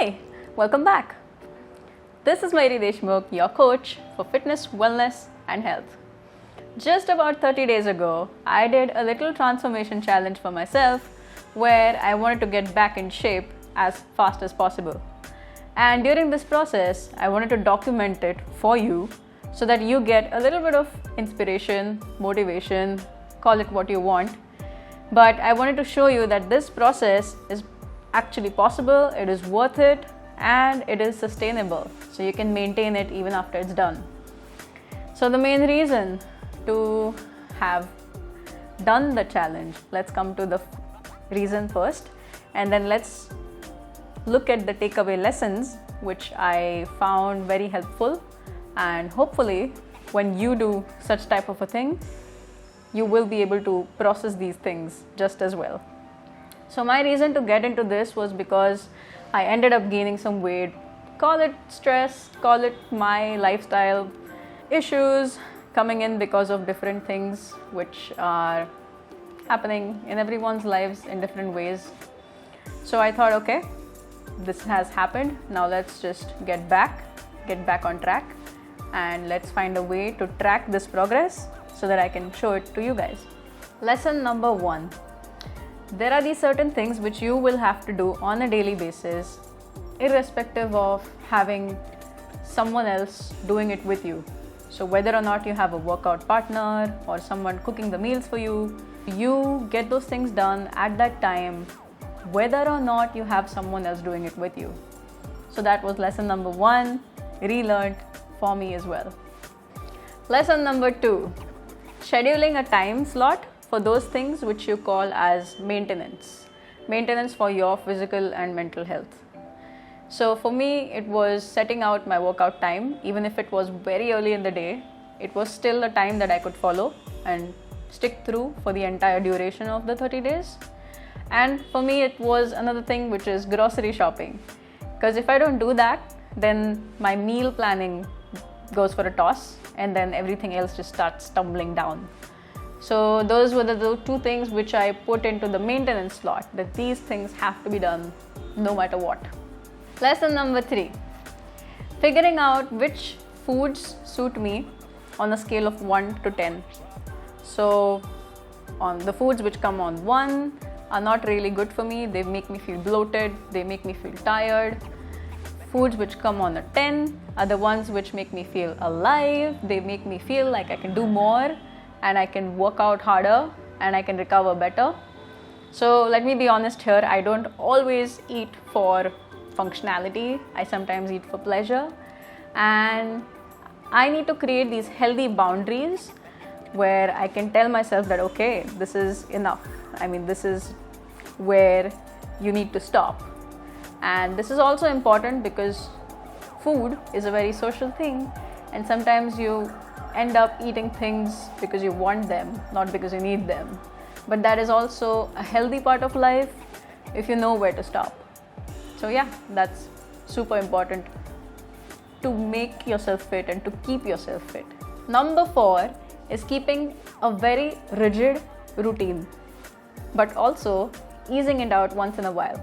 Hi, welcome back. This is Mayuri Deshmukh, your coach for fitness, wellness and health. Just about 30 days ago, I did a little transformation challenge for myself where I wanted to get back in shape as fast as possible. And during this process, I wanted to document it for you so that you get a little bit of inspiration, motivation, call it what you want. But I wanted to show you that this process is actually possible, it is worth it, and it is sustainable. So you can maintain it even after it's done. So the main reason to have done the challenge, let's come to the reason first, and then let's look at the takeaway lessons which I found very helpful, and hopefully when you do such type of a thing, you will be able to process these things just as well. So my reason to get into this was because I ended up gaining some weight. Call it stress, call it my lifestyle issues coming in because of different things which are happening in everyone's lives in different ways. So I thought, okay, this has happened. Now let's just get back on track, and let's find a way to track this progress so that I can show it to you guys. Lesson number 1. There are these certain things which you will have to do on a daily basis, irrespective of having someone else doing it with you. So whether or not you have a workout partner or someone cooking the meals for you, you get those things done at that time, whether or not you have someone else doing it with you. So that was lesson number 1, relearned for me as well. Lesson number 2, scheduling a time slot for those things which you call as maintenance for your physical and mental health. So for me, it was setting out my workout time. Even if it was very early in the day, it was still a time that I could follow and stick through for the entire duration of the 30 days. And for me, it was another thing which is grocery shopping, because if I don't do that, then my meal planning goes for a toss and then everything else just starts tumbling down. So those were the 2 things which I put into the maintenance slot, that these things have to be done no matter what. Lesson number 3, figuring out which foods suit me on a scale of 1 to 10. So on the foods which come on 1 are not really good for me. They make me feel bloated, they make me feel tired. Foods which come on a 10 are the ones which make me feel alive. They make me feel like I can do more and I can work out harder and I can recover better. So let me be honest here, I don't always eat for functionality. I sometimes eat for pleasure, and I need to create these healthy boundaries where I can tell myself that, okay, this is enough. I mean, this is where you need to stop. And this is also important because food is a very social thing, and sometimes you end up eating things because you want them, not because you need them. But that is also a healthy part of life if you know where to stop. So yeah, that's super important to make yourself fit and to keep yourself fit. Number 4 is keeping a very rigid routine, but also easing it out once in a while.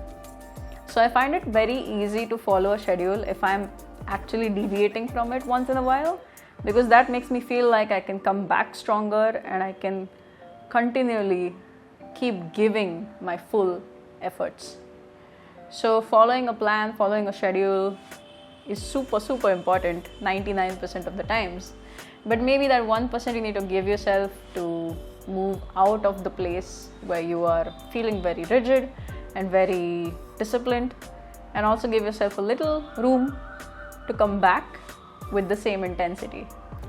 So I find it very easy to follow a schedule if I'm actually deviating from it once in a while, because that makes me feel like I can come back stronger and I can continually keep giving my full efforts. So following a plan, following a schedule is super important 99% of the times. But maybe that 1% you need to give yourself to move out of the place where you are feeling very rigid and very disciplined, and also give yourself a little room to come back with the same intensity.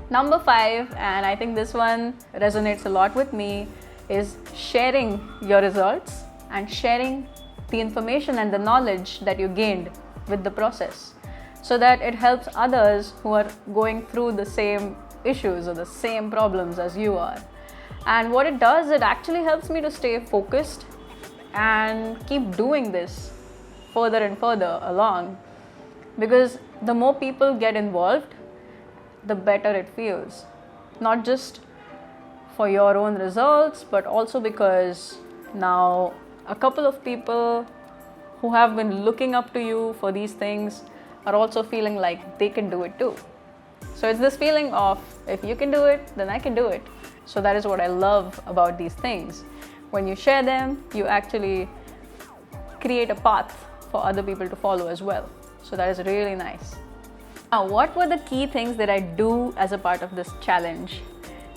Number 5, and I think this one resonates a lot with me, is sharing your results and sharing the information and the knowledge that you gained with the process, so that it helps others who are going through the same issues or the same problems as you are. And what it does, it actually helps me to stay focused and keep doing this further and further along, because the more people get involved, the better it feels, not just for your own results, but also because now a couple of people who have been looking up to you for these things are also feeling like they can do it too. So it's this feeling of, if you can do it, then I can do it. So that is what I love about these things. When you share them, you actually create a path for other people to follow as well. So that is really nice. Now, what were the key things that I do as a part of this challenge?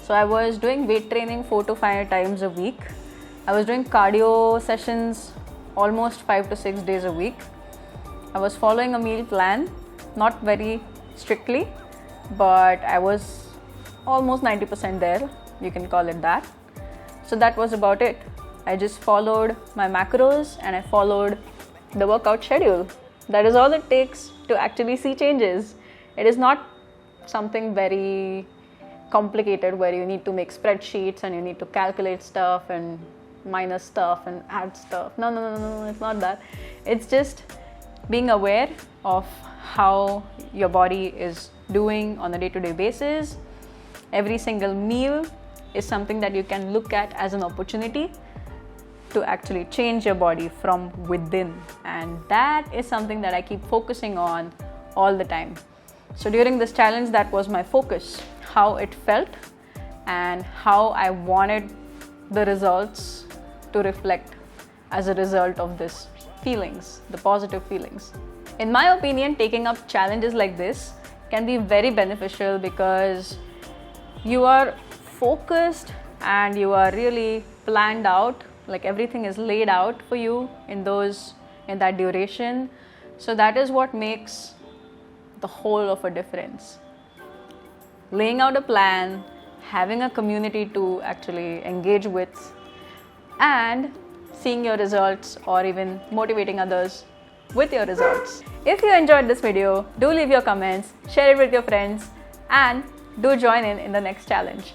So I was doing weight training 4 to 5 times a week. I was doing cardio sessions almost 5 to 6 days a week. I was following a meal plan, not very strictly, but I was almost 90% there, you can call it that. So that was about it. I just followed my macros and I followed the workout schedule. That is all it takes to actually see changes. It is not something very complicated where you need to make spreadsheets and you need to calculate stuff and minus stuff and add stuff. No, it's not that. It's just being aware of how your body is doing on a day-to-day basis. Every single meal is something that you can look at as an opportunity to actually change your body from within, and that is something that I keep focusing on all the time. So during this challenge, that was my focus, how it felt and how I wanted the results to reflect as a result of this feelings, the positive feelings. In my opinion, taking up challenges like this can be very beneficial because you are focused and you are really planned out, like everything is laid out for you in that duration. So that is what makes the whole of a difference. Laying out a plan, having a community to actually engage with, and seeing your results or even motivating others with your results. If you enjoyed this video, do leave your comments, share it with your friends, and do join in the next challenge.